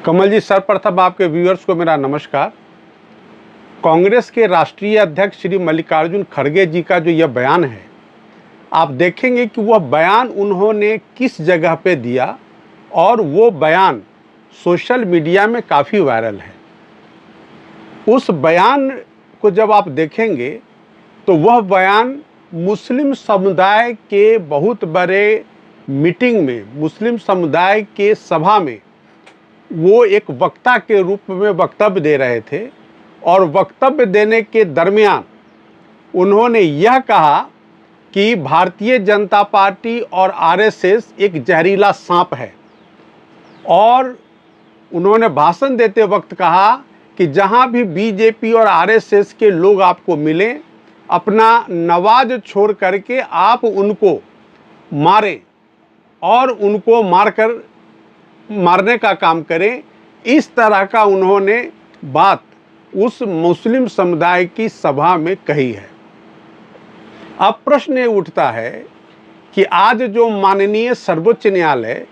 कमल जी, सर्वप्रथम आपके व्यूअर्स को मेरा नमस्कार। कांग्रेस के राष्ट्रीय अध्यक्ष श्री मल्लिकार्जुन खड़गे जी का जो यह बयान है, आप देखेंगे कि वह बयान उन्होंने किस जगह पे दिया और वो बयान सोशल मीडिया में काफ़ी वायरल है। उस बयान को जब आप देखेंगे तो वह बयान मुस्लिम समुदाय के बहुत बड़े मीटिंग में, मुस्लिम समुदाय के सभा में वो एक वक्ता के रूप में वक्तव्य दे रहे थे और वक्तव्य देने के दरमियान उन्होंने यह कहा कि भारतीय जनता पार्टी और आरएसएस एक जहरीला सांप है। और उन्होंने भाषण देते वक्त कहा कि जहां भी बीजेपी और आरएसएस के लोग आपको मिलें, अपना नवाज छोड़ करके आप उनको मारें और उनको मारने का काम करें। इस तरह का उन्होंने बात उस मुस्लिम समुदाय की सभा में कही है। अब प्रश्न ये उठता है कि आज जो माननीय सर्वोच्च न्यायालय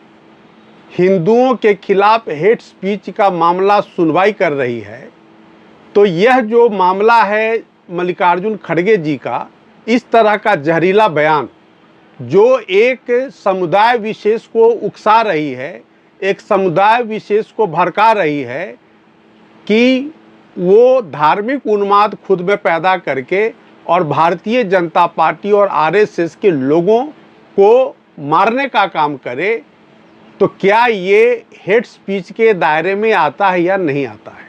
हिंदुओं के खिलाफ हेट स्पीच का मामला सुनवाई कर रही है, तो यह जो मामला है मल्लिकार्जुन खड़गे जी का, इस तरह का जहरीला बयान जो एक समुदाय विशेष को उकसा रही है, एक समुदाय विशेष को भड़का रही है कि वो धार्मिक उन्माद खुद में पैदा करके और भारतीय जनता पार्टी और आरएसएस के लोगों को मारने का काम करे, तो क्या ये हेट स्पीच के दायरे में आता है या नहीं आता है?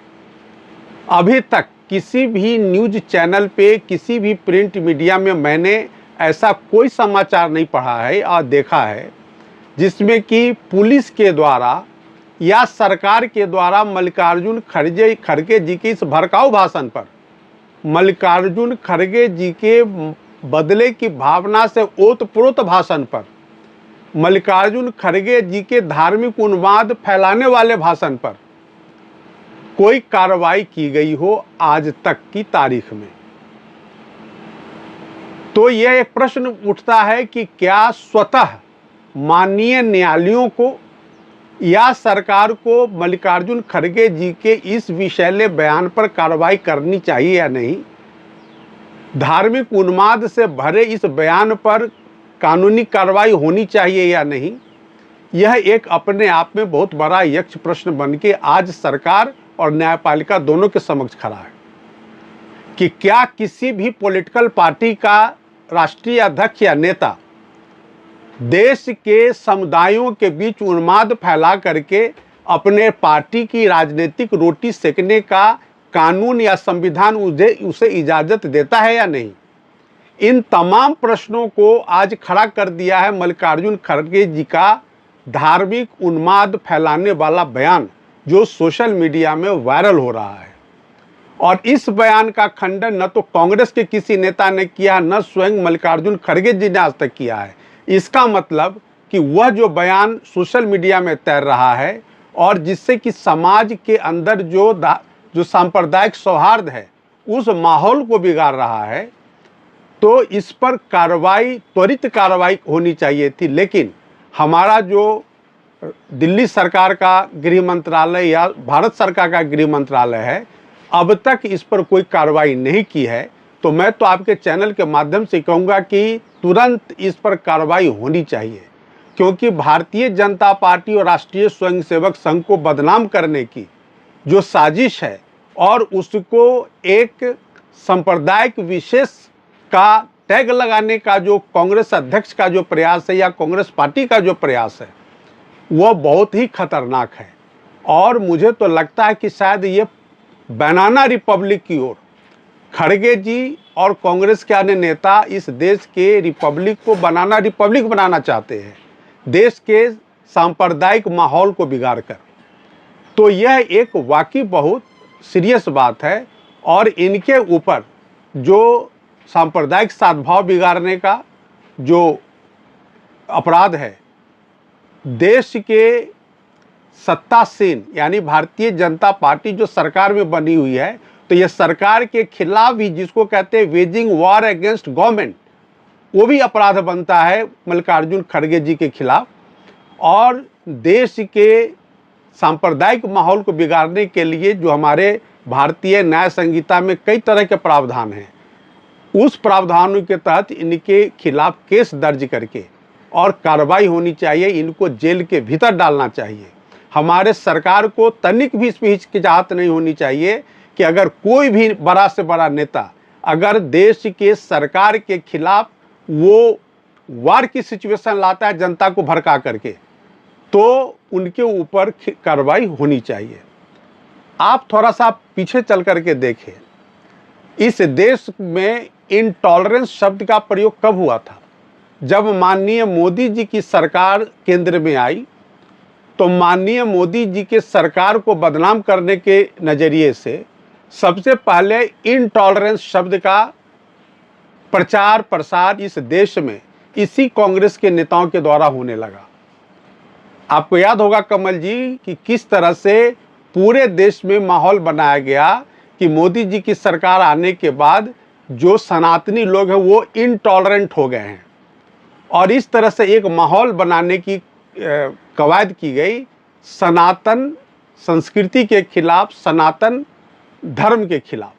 अभी तक किसी भी न्यूज़ चैनल पे, किसी भी प्रिंट मीडिया में मैंने ऐसा कोई समाचार नहीं पढ़ा है और देखा है जिसमें कि पुलिस के द्वारा या सरकार के द्वारा मल्लिकार्जुन खड़गे जी के इस भड़काऊ भाषण पर, मल्लिकार्जुन खड़गे जी के बदले की भावना से ओतप्रोत भाषण पर, मल्लिकार्जुन खड़गे जी के धार्मिक उन्माद फैलाने वाले भाषण पर कोई कार्रवाई की गई हो आज तक की तारीख में। तो यह एक प्रश्न उठता है कि क्या स्वतः माननीय न्यायालयों को या सरकार को मल्लिकार्जुन खड़गे जी के इस विषैले बयान पर कार्रवाई करनी चाहिए या नहीं? धार्मिक उन्माद से भरे इस बयान पर कानूनी कार्रवाई होनी चाहिए या नहीं? यह एक अपने आप में बहुत बड़ा यक्ष प्रश्न बन के आज सरकार और न्यायपालिका दोनों के समक्ष खड़ा है कि क्या किसी भी पॉलिटिकल पार्टी का राष्ट्रीय अध्यक्ष या नेता देश के समुदायों के बीच उन्माद फैला करके अपने पार्टी की राजनीतिक रोटी सेकने का कानून या संविधान उसे इजाज़त देता है या नहीं? इन तमाम प्रश्नों को आज खड़ा कर दिया है मल्लिकार्जुन खड़गे जी का धार्मिक उन्माद फैलाने वाला बयान जो सोशल मीडिया में वायरल हो रहा है। और इस बयान का खंडन न तो कांग्रेस के किसी नेता ने किया, न स्वयं मल्लिकार्जुन खड़गे जी ने आज तक किया है। इसका मतलब कि वह जो बयान सोशल मीडिया में तैर रहा है और जिससे कि समाज के अंदर जो सांप्रदायिक सौहार्द है उस माहौल को बिगाड़ रहा है, तो इस पर त्वरित कार्रवाई होनी चाहिए थी। लेकिन हमारा जो दिल्ली सरकार का गृह मंत्रालय या भारत सरकार का गृह मंत्रालय है, अब तक इस पर कोई कार्रवाई नहीं की है। तो मैं तो आपके चैनल के माध्यम से कहूँगा कि तुरंत इस पर कार्रवाई होनी चाहिए, क्योंकि भारतीय जनता पार्टी और राष्ट्रीय स्वयंसेवक संघ को बदनाम करने की जो साजिश है और उसको एक सांप्रदायिक विशेष का टैग लगाने का जो कांग्रेस अध्यक्ष का जो प्रयास है या कांग्रेस पार्टी का जो प्रयास है, वह बहुत ही खतरनाक है। और मुझे तो लगता है कि शायद ये बनाना रिपब्लिक की ओर खड़गे जी और कांग्रेस के अन्य नेता इस देश के रिपब्लिक को बनाना रिपब्लिक बनाना चाहते हैं, देश के सांप्रदायिक माहौल को बिगाड़ कर। तो यह एक वाकई बहुत सीरियस बात है और इनके ऊपर जो सांप्रदायिक सद्भाव बिगाड़ने का जो अपराध है, देश के सत्तासीन यानी भारतीय जनता पार्टी जो सरकार में बनी हुई है, तो ये सरकार के खिलाफ भी, जिसको कहते हैं वेजिंग वॉर अगेंस्ट गवर्नमेंट, वो भी अपराध बनता है मल्लिकार्जुन खड़गे जी के खिलाफ। और देश के सांप्रदायिक माहौल को बिगाड़ने के लिए जो हमारे भारतीय न्याय संहिता में कई तरह के प्रावधान हैं, उस प्रावधानों के तहत इनके खिलाफ केस दर्ज करके और कार्रवाई होनी चाहिए, इनको जेल के भीतर डालना चाहिए। हमारे सरकार को तनिक भी इसमें हिचकिचाहट नहीं होनी चाहिए कि अगर कोई भी बड़ा से बड़ा नेता अगर देश के सरकार के खिलाफ वो वार की सिचुएशन लाता है जनता को भड़का करके, तो उनके ऊपर कार्रवाई होनी चाहिए। आप थोड़ा सा पीछे चल करके देखें, इस देश में इनटॉलरेंस शब्द का प्रयोग कब हुआ था? जब माननीय मोदी जी की सरकार केंद्र में आई, तो माननीय मोदी जी के सरकार को बदनाम करने के नज़रिए से सबसे पहले इनटॉलरेंस शब्द का प्रचार प्रसार इस देश में इसी कांग्रेस के नेताओं के द्वारा होने लगा। आपको याद होगा कमल जी कि किस तरह से पूरे देश में माहौल बनाया गया कि मोदी जी की सरकार आने के बाद जो सनातनी लोग हैं वो इनटॉलरेंट हो गए हैं, और इस तरह से एक माहौल बनाने की कवायद की गई सनातन संस्कृति के खिलाफ, सनातन धर्म के खिलाफ।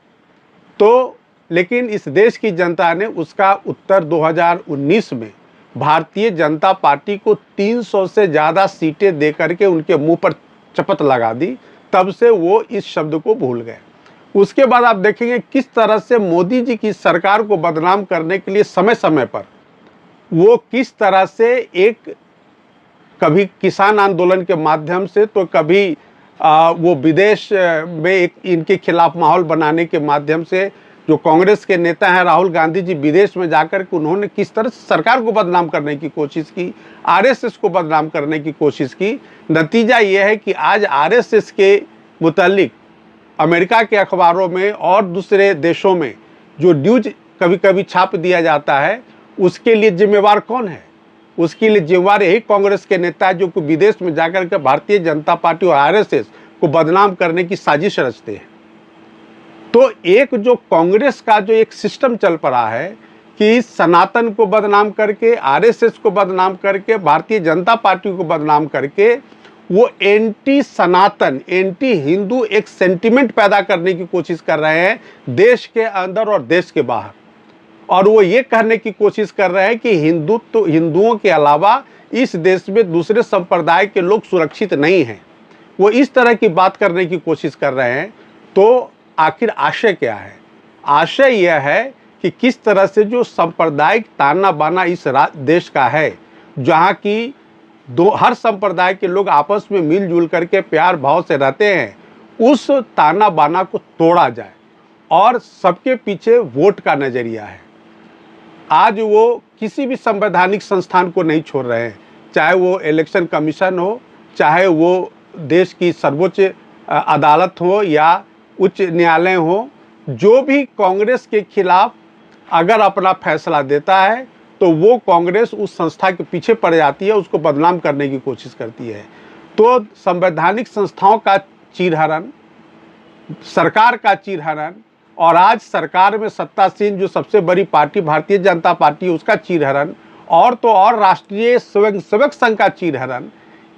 तो लेकिन इस देश की जनता ने उसका उत्तर 2019 में भारतीय जनता पार्टी को 300 से ज़्यादा सीटें दे करके उनके मुंह पर चपत लगा दी। तब से वो इस शब्द को भूल गए। उसके बाद आप देखेंगे किस तरह से मोदी जी की सरकार को बदनाम करने के लिए समय समय पर वो किस तरह से एक कभी किसान आंदोलन के माध्यम से, तो कभी वो विदेश में एक इनके खिलाफ माहौल बनाने के माध्यम से, जो कांग्रेस के नेता हैं राहुल गांधी जी विदेश में जाकर के उन्होंने किस तरह से सरकार को बदनाम करने की कोशिश की, आरएसएस को बदनाम करने की कोशिश की। नतीजा ये है कि आज आरएसएस के मुतालिक अमेरिका के अखबारों में और दूसरे देशों में जो न्यूज कभी कभी छाप दिया जाता है, उसके लिए जिम्मेवार कौन है? उसके लिए जिम्मेवार यही कांग्रेस के नेता जो कि विदेश में जाकर के भारतीय जनता पार्टी और आरएसएस को बदनाम करने की साजिश रचते हैं। तो एक जो कांग्रेस का जो एक सिस्टम चल पड़ा है कि सनातन को बदनाम करके, आरएसएस को बदनाम करके, भारतीय जनता पार्टी को बदनाम करके वो एंटी सनातन, एंटी हिंदू एक सेंटिमेंट पैदा करने की कोशिश कर रहे हैं देश के अंदर और देश के बाहर। और वो ये कहने की कोशिश कर रहे हैं कि हिंदुओं के अलावा इस देश में दूसरे संप्रदाय के लोग सुरक्षित नहीं हैं। वो इस तरह की बात करने की कोशिश कर रहे हैं। तो आखिर आशय क्या है? आशय यह है कि किस तरह से जो सांप्रदायिक ताना बाना इस देश का है, जहाँ की हर संप्रदाय के लोग आपस में मिलजुल करके प्यार भाव से रहते हैं, उस ताना बाना को तोड़ा जाए। और सबके पीछे वोट का नज़रिया है। आज वो किसी भी संवैधानिक संस्थान को नहीं छोड़ रहे हैं, चाहे वो इलेक्शन कमीशन हो, चाहे वो देश की सर्वोच्च अदालत हो या उच्च न्यायालय हो। जो भी कांग्रेस के खिलाफ अगर अपना फैसला देता है तो वो कांग्रेस उस संस्था के पीछे पड़ जाती है, उसको बदनाम करने की कोशिश करती है। तो संवैधानिक संस्थाओं का चीरहरण, सरकार का चीरहरण, और आज सरकार में सत्तासीन जो सबसे बड़ी पार्टी भारतीय जनता पार्टी, उसका चीरहरण, और तो और राष्ट्रीय स्वयंसेवक संघ का चीरहरण,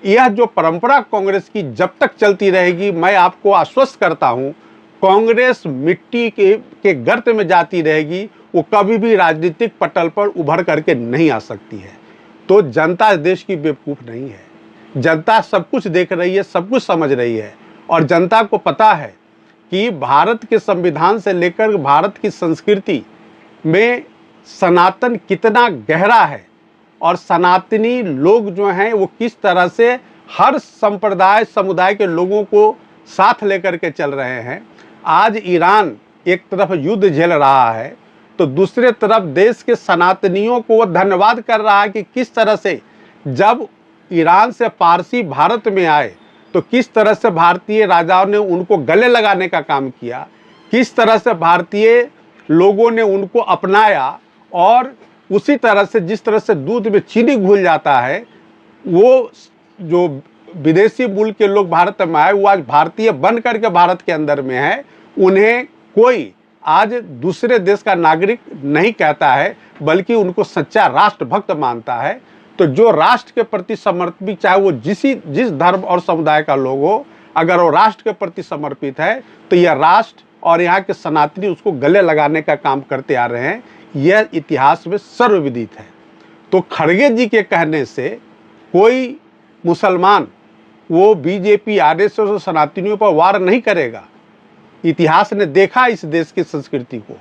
यह जो परंपरा कांग्रेस की जब तक चलती रहेगी, मैं आपको आश्वस्त करता हूं, कांग्रेस मिट्टी के गर्त में जाती रहेगी। वो कभी भी राजनीतिक पटल पर उभर करके नहीं आ सकती है। तो जनता देश की बेवकूफ़ नहीं है। जनता सब कुछ देख रही है, सब कुछ समझ रही है, और जनता को पता है कि भारत के संविधान से लेकर भारत की संस्कृति में सनातन कितना गहरा है, और सनातनी लोग जो हैं वो किस तरह से हर संप्रदाय समुदाय के लोगों को साथ लेकर के चल रहे हैं। आज ईरान एक तरफ युद्ध झेल रहा है, तो दूसरे तरफ देश के सनातनियों को वो धन्यवाद कर रहा है कि किस तरह से जब ईरान से पारसी भारत में आए तो किस तरह से भारतीय राजाओं ने उनको गले लगाने का काम किया, किस तरह से भारतीय लोगों ने उनको अपनाया, और उसी तरह से जिस तरह से दूध में चीनी घुल जाता है, वो जो विदेशी मूल के लोग भारत में आए वो आज भारतीय बन करके भारत के अंदर में है। उन्हें कोई आज दूसरे देश का नागरिक नहीं कहता है, बल्कि उनको सच्चा राष्ट्रभक्त मानता है। तो जो राष्ट्र के प्रति समर्पित, चाहे वो जिस धर्म और समुदाय का लोग हो, अगर वो राष्ट्र के प्रति समर्पित है तो यह राष्ट्र और यहाँ के सनातनी उसको गले लगाने का काम करते आ रहे हैं। यह इतिहास में सर्वविदित है। तो खड़गे जी के कहने से कोई मुसलमान वो बीजेपी, आरएसएस और सनातनियों पर वार नहीं करेगा। इतिहास ने देखा इस देश की संस्कृति को,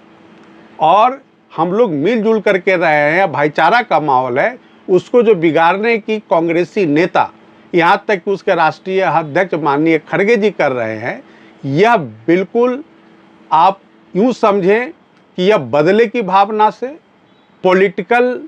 और हम लोग मिलजुल करके रहे हैं, भाईचारा का माहौल है। उसको जो बिगाड़ने की कांग्रेसी नेता, यहाँ तक कि उसके राष्ट्रीय अध्यक्ष माननीय खड़गे जी कर रहे हैं, यह बिल्कुल आप यूँ समझें कि यह बदले की भावना से, पॉलिटिकल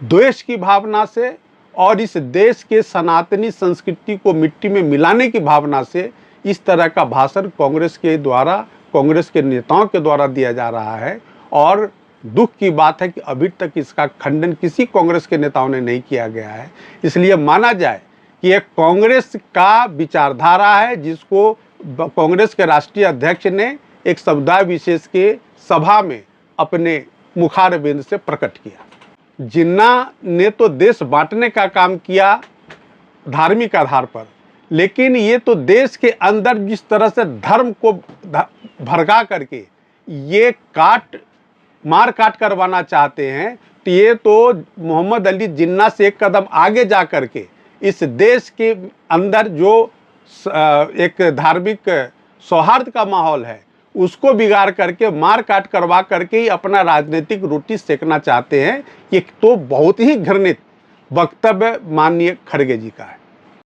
द्वेष की भावना से और इस देश के सनातनी संस्कृति को मिट्टी में मिलाने की भावना से इस तरह का भाषण कांग्रेस के द्वारा, कांग्रेस के नेताओं के द्वारा दिया जा रहा है। और दुख की बात है कि अभी तक इसका खंडन किसी कांग्रेस के नेताओं ने नहीं किया गया है। इसलिए माना जाए कि यह कांग्रेस का विचारधारा है, जिसको कांग्रेस के राष्ट्रीय अध्यक्ष ने एक समुदाय विशेष के सभा में अपने मुखारबिंद से प्रकट किया। जिन्ना ने तो देश बांटने का काम किया धार्मिक आधार पर, लेकिन ये तो देश के अंदर जिस तरह से धर्म को भड़का करके ये मार काट करवाना चाहते हैं, तो ये तो मोहम्मद अली जिन्ना से एक कदम आगे जा करके इस देश के अंदर जो एक धार्मिक सौहार्द का माहौल है उसको बिगाड़ करके, मार काट करवा करके ही अपना राजनीतिक रोटी सेकना चाहते हैं। ये तो बहुत ही घृणित वक्तव्य माननीय खड़गे जी का है।